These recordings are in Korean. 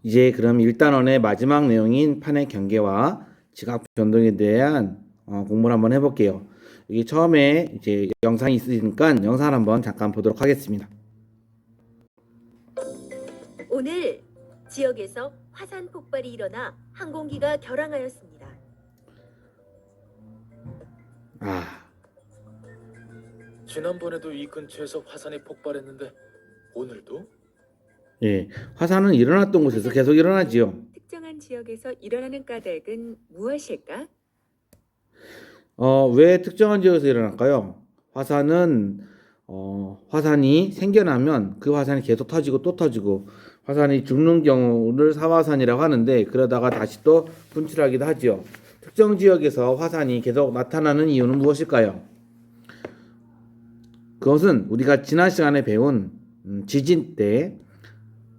이제 그럼 1단원의 마지막 내용인 판의 경계와 지각 변동에 대한 공부를 한번 해볼게요. 여기 처음에 이제 영상이 있으니까 영상을 한번 잠깐 보도록 하겠습니다. 오늘 지역에서 화산 폭발이 일어나 항공기가 결항하였습니다. 지난번에도 이 근처에서 화산이 폭발했는데 오늘도? 예, 화산은 일어났던 곳에서 계속 일어나지요. 특정한 지역에서 일어나는 까닭은 무엇일까? 왜 특정한 지역에서 일어날까요? 화산은 화산이 생겨나면 그 화산이 계속 터지고 또 터지고 화산이 죽는 경우를 사화산이라고 하는데 그러다가 다시 또 분출하기도 하지요. 특정 지역에서 화산이 계속 나타나는 이유는 무엇일까요? 그것은 우리가 지난 시간에 배운 지진 때,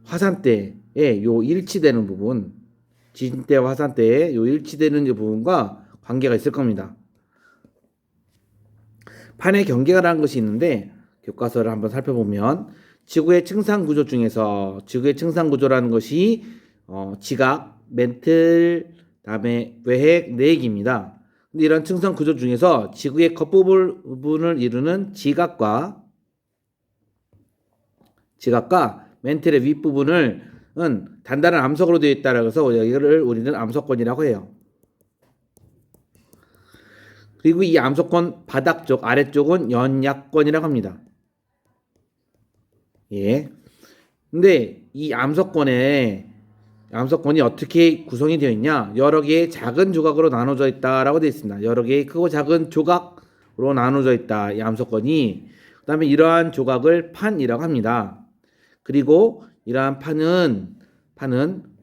화산 때의 요 일치되는 부분, 지진 때와 화산 때의 요 일치되는 이 부분과 관계가 있을 겁니다. 판의 경계라는 것이 있는데 교과서를 한번 살펴보면 지구의 층상 구조 중에서 지구의 층상 구조라는 것이 지각, 멘틀, 그다음에 외핵, 내핵입니다. 근데 이런 층상 구조 중에서 지구의 겉부분을 이루는 지각과 멘틀의 윗부분은 단단한 암석으로 되어 있다고 해서 여기를 우리는 암석권이라고 해요. 그리고 이 암석권 바닥 쪽, 아래쪽은 연약권이라고 합니다. 예. 근데 이 암석권이 어떻게 구성이 되어 있냐? 여러 개의 작은 조각으로 나눠져 있다라고 되어 있습니다. 여러 개의 크고 작은 조각으로 나눠져 있다. 이 암석권이. 그다음에 이러한 조각을 판이라고 합니다. 그리고 이러한 판은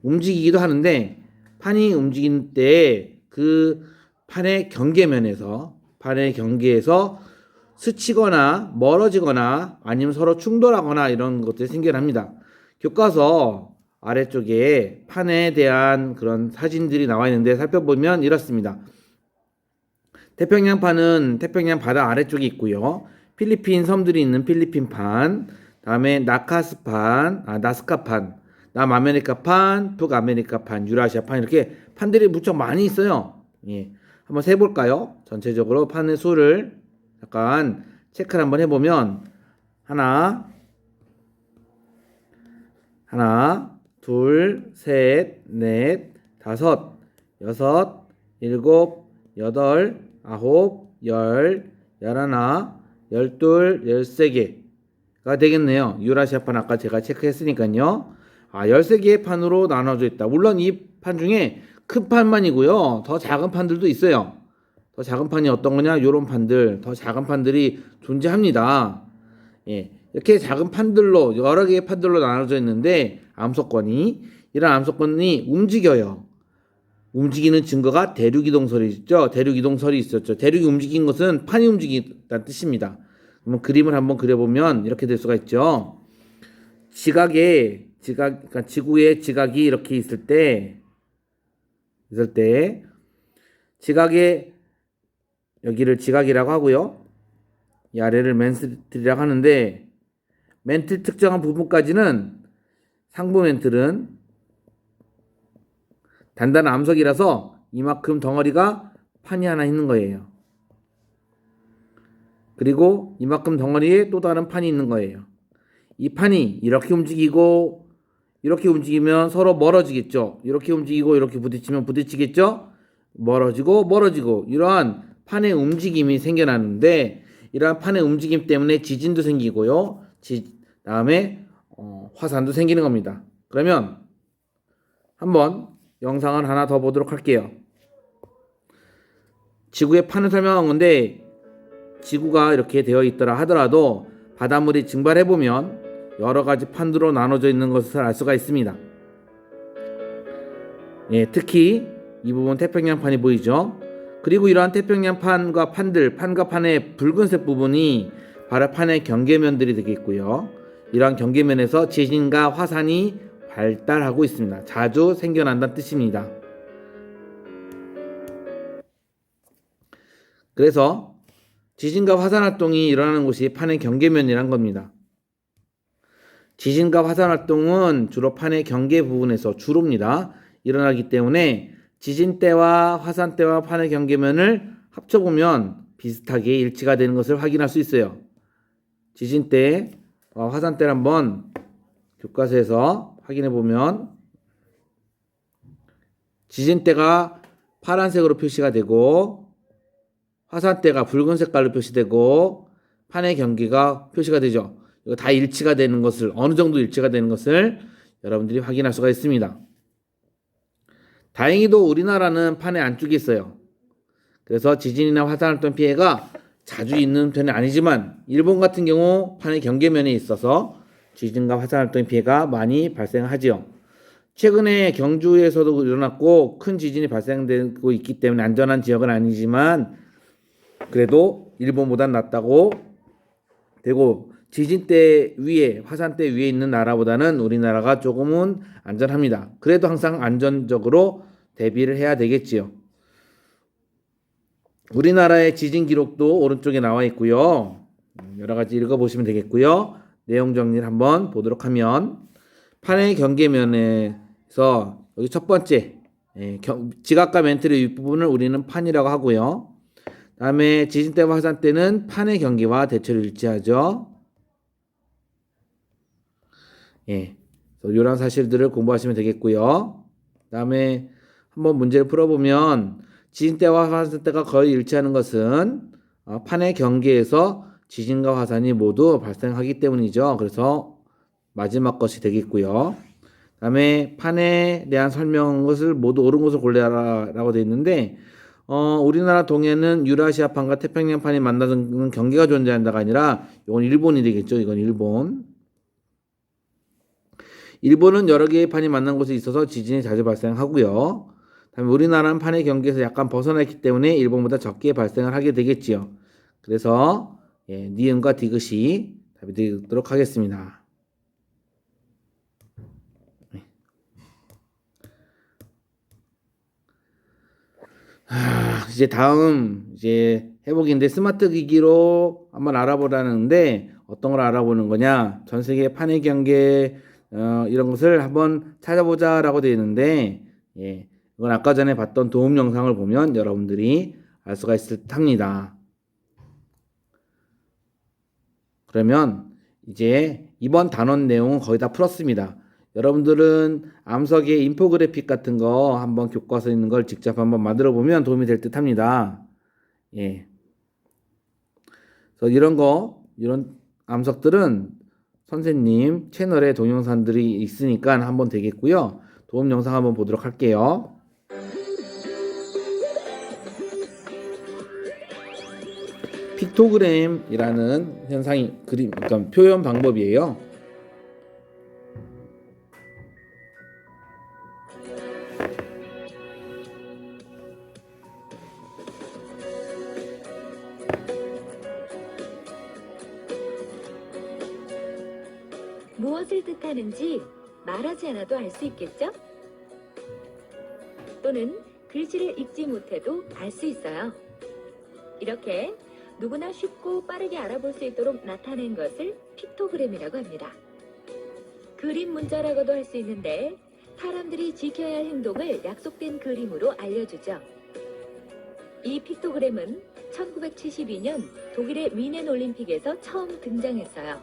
움직이기도 하는데 판이 움직일 때 그 판의 경계에서 스치거나 멀어지거나 아니면 서로 충돌하거나 이런 것들이 생겨납니다. 교과서 아래쪽에 판에 대한 그런 사진들이 나와 있는데 살펴보면 이렇습니다. 태평양판은 태평양 바다 아래쪽에 있고요. 필리핀 섬들이 있는 필리핀판, 다음에 나스카판, 남아메리카판, 북아메리카판, 유라시아판 이렇게 판들이 무척 많이 있어요. 예. 한번 세볼까요? 전체적으로 판의 수를 잠깐 체크를 한번 해보면 하나, 둘, 셋, 넷, 다섯, 여섯, 일곱, 여덟, 아홉, 열, 열하나, 열둘, 열세 개가 되겠네요. 유라시아판 아까 제가 체크했으니까요. 13개의 판으로 나눠져 있다. 물론 이 판 중에 큰 판만이고요. 더 작은 판들도 있어요. 더 작은 판이 어떤 거냐? 요런 판들, 더 작은 판들이 존재합니다. 예. 이렇게 작은 판들로, 여러 개의 판들로 나눠져 있는데, 이런 암석권이 움직여요. 움직이는 증거가 대륙이동설이 있죠. 대륙이동설이 있었죠. 대륙이 움직인 것은 판이 움직인다는 뜻입니다. 그러면 그림을 한번 그려보면 이렇게 될 수가 있죠. 그러니까 지구의 지각이 이렇게 있을 때, 지각의 여기를 지각이라고 하고요. 이 아래를 멘틀이라고 하는데 멘틀 특정한 부분까지는 상부 멘틀은 단단한 암석이라서 이만큼 덩어리가 판이 하나 있는 거예요. 그리고 이만큼 덩어리에 또 다른 판이 있는 거예요. 이 판이 이렇게 움직이고 이렇게 움직이면 서로 멀어지겠죠. 이렇게 움직이고 이렇게 부딪히면 부딪히겠죠. 멀어지고 이러한 판의 움직임이 생겨나는데 이러한 판의 움직임 때문에 지진도 생기고요. 다음에 화산도 생기는 겁니다. 그러면 한번 영상을 하나 더 보도록 할게요. 지구의 판을 설명한 건데 지구가 이렇게 되어 있더라 하더라도 바닷물이 증발해보면 여러 가지 판으로 나눠져 있는 것을 알 수가 있습니다. 예, 특히 이 부분 태평양판이 보이죠? 그리고 이러한 태평양판과 판의 붉은색 부분이 바로 판의 경계면들이 되겠고요. 이러한 경계면에서 지진과 화산이 발달하고 있습니다. 자주 생겨난다는 뜻입니다. 그래서 지진과 화산 활동이 일어나는 곳이 판의 경계면이란 겁니다. 지진과 화산 활동은 주로 판의 경계 부분에서 주로입니다. 일어나기 때문에 지진 때와 화산 때와 판의 경계면을 합쳐보면 비슷하게 일치가 되는 것을 확인할 수 있어요. 지진 때와 화산 때를 한번 교과서에서 확인해 보면 지진 때가 파란색으로 표시가 되고 화산 때가 붉은 색깔로 표시되고 판의 경계가 표시가 되죠. 이거 다 일치가 되는 것을 어느 정도 일치가 되는 것을 여러분들이 확인할 수가 있습니다. 다행히도 우리나라는 판의 안쪽에 있어요. 그래서 지진이나 화산 활동 피해가 자주 있는 편은 아니지만 일본 같은 경우 판의 경계면에 있어서 지진과 화산 활동 피해가 많이 발생하지요. 최근에 경주에서도 일어났고 큰 지진이 발생되고 있기 때문에 안전한 지역은 아니지만 그래도 일본보단 낫다고 되고 지진대 위에 화산대 위에 있는 나라보다는 우리나라가 조금은 안전합니다. 그래도 항상 안전적으로 대비를 해야 되겠지요. 우리나라의 지진 기록도 오른쪽에 나와 있고요. 여러 가지 읽어보시면 되겠고요. 내용 정리를 한번 보도록 하면 판의 경계면에서 여기 첫 번째 지각과 멘틀의 윗부분을 우리는 판이라고 하고요. 다음에 지진 때와 화산 때는 판의 경계와 대체로 일치하죠. 이런 사실들을 공부하시면 되겠고요. 다음에 한번 문제를 풀어보면 지진 때와 화산 때가 거의 일치하는 것은 판의 경계에서 지진과 화산이 모두 발생하기 때문이죠. 그래서 마지막 것이 되겠고요. 다음에 판에 대한 설명한 것을 모두 옳은 것을 골라라라고 되어 있는데 우리나라 동해는 유라시아판과 태평양판이 만나는 경계가 존재한다가 아니라 이건 일본이 되겠죠. 이건 일본. 일본은 여러 개의 판이 만난 곳에 있어서 지진이 자주 발생하고요. 다음에 우리나라는 판의 경계에서 약간 벗어나 있기 때문에 일본보다 적게 발생을 하게 되겠지요. 그래서 니은과 디귿이 답이 되도록 하겠습니다. 이제 다음 해보기인데 스마트 기기로 한번 알아보라는데 어떤 걸 알아보는 거냐? 전 세계 판의 경계 이런 것을 한번 찾아보자라고 되어 있는데 이건 아까 전에 봤던 도움 영상을 보면 여러분들이 알 수가 있을 듯합니다. 그러면 이제 이번 단원 내용은 거의 다 풀었습니다. 여러분들은 암석의 인포그래픽 같은 거 한번 교과서에 있는 걸 직접 한번 만들어 보면 도움이 될 듯 합니다. 그래서 이런 암석들은 선생님 채널에 동영상들이 있으니까 한번 되겠고요. 도움 영상 한번 보도록 할게요. 픽토그램이라는 현상이 그러니까 표현 방법이에요. 무엇을 뜻하는지 말하지 않아도 알 수 있겠죠? 또는 글씨를 읽지 못해도 알 수 있어요. 이렇게 누구나 쉽고 빠르게 알아볼 수 있도록 나타낸 것을 픽토그램이라고 합니다. 그림 문자라고도 할 수 있는데 사람들이 지켜야 할 행동을 약속된 그림으로 알려주죠. 이 픽토그램은 1972년 독일의 미넨 올림픽에서 처음 등장했어요.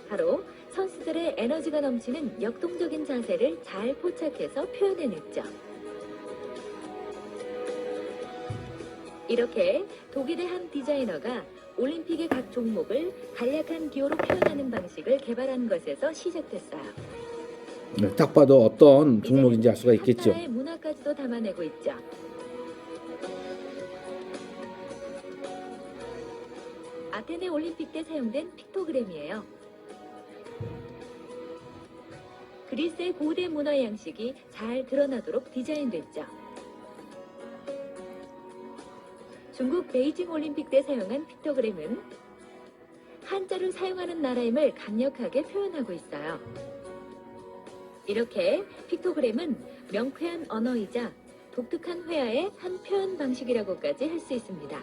바로 선수들의 에너지가 넘치는 역동적인 자세를 잘 포착해서 표현해냈죠. 이렇게 독일의 한 디자이너가 올림픽의 각 종목을 간략한 기호로 표현하는 방식을 개발한 것에서 시작됐어요. 딱 봐도 어떤 종목인지 알 수가 있겠죠. 나라의 문화까지도 담아내고 있죠. 아테네 올림픽 때 사용된 픽토그램이에요. 그리스의 고대 문화 양식이 잘 드러나도록 디자인됐죠. 중국 베이징 올림픽 때 사용한 픽토그램은 한자를 사용하는 나라임을 강력하게 표현하고 있어요. 이렇게 픽토그램은 명쾌한 언어이자 독특한 회화의 한 표현 방식이라고까지 할 수 있습니다.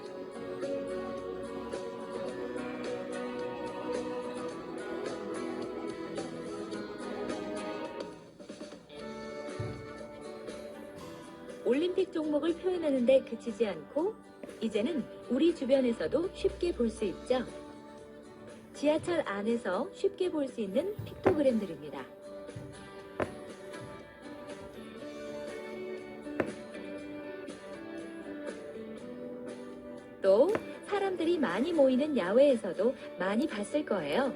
올림픽 종목을 표현하는데 그치지 않고 이제는 우리 주변에서도 쉽게 볼 수 있죠. 지하철 안에서 쉽게 볼 수 있는 픽토그램들입니다. 또 사람들이 많이 모이는 야외에서도 많이 봤을 거예요.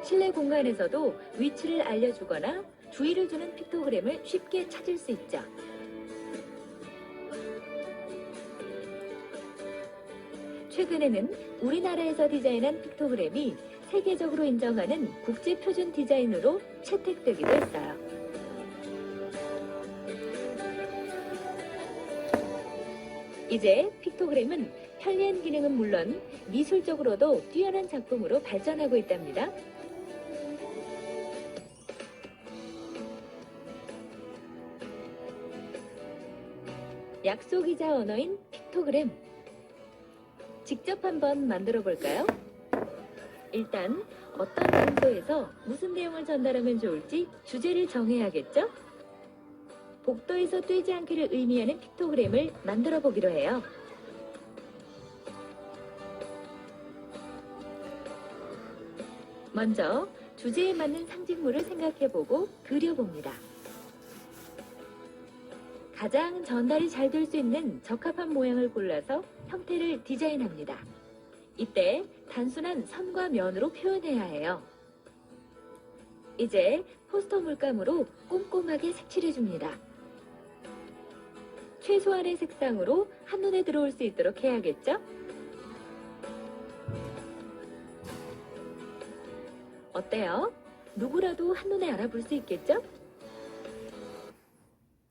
실내 공간에서도 위치를 알려주거나 주의를 주는 픽토그램을 쉽게 찾을 수 있죠. 최근에는 우리나라에서 디자인한 픽토그램이 세계적으로 인정하는 국제 표준 디자인으로 채택되기도 했어요. 이제 픽토그램은 편리한 기능은 물론 미술적으로도 뛰어난 작품으로 발전하고 있답니다. 약속이자 언어인 픽토그램. 직접 한번 만들어 볼까요? 일단 어떤 장소에서 무슨 내용을 전달하면 좋을지 주제를 정해야겠죠? 복도에서 떼지 않기를 의미하는 픽토그램을 만들어 보기로 해요. 먼저 주제에 맞는 상징물을 생각해보고 그려봅니다. 가장 전달이 잘 될 수 있는 적합한 모양을 골라서 형태를 디자인합니다. 이때 단순한 선과 면으로 표현해야 해요. 이제 포스터 물감으로 꼼꼼하게 색칠해줍니다. 최소한의 색상으로 한눈에 들어올 수 있도록 해야겠죠? 어때요? 누구라도 한눈에 알아볼 수 있겠죠?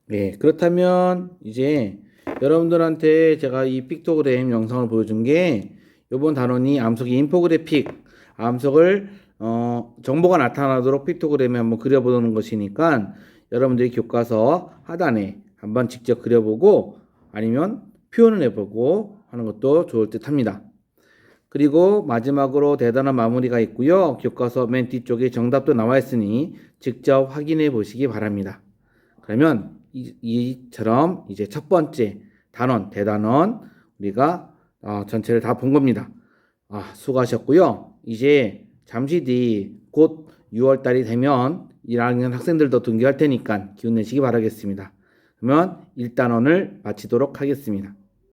네, 그렇다면 이제 여러분들한테 제가 이 픽토그램 영상을 보여준 게 이번 단원이 암석이 인포그래픽, 암석을 정보가 나타나도록 픽토그램에 한번 그려보는 것이니까 여러분들이 교과서 하단에 한번 직접 그려보고 아니면 표현을 해보고 하는 것도 좋을 듯 합니다. 그리고 마지막으로 대단한 마무리가 있고요. 교과서 맨 뒤쪽에 정답도 나와 있으니 직접 확인해 보시기 바랍니다. 그러면 이처럼 이제 첫 번째 단원, 대단원 우리가 전체를 다 본 겁니다. 수고하셨고요. 이제 잠시 뒤 곧 6월 달이 되면 1학년 학생들도 등교할 테니까 기운 내시기 바라겠습니다. 그러면 1단원을 마치도록 하겠습니다.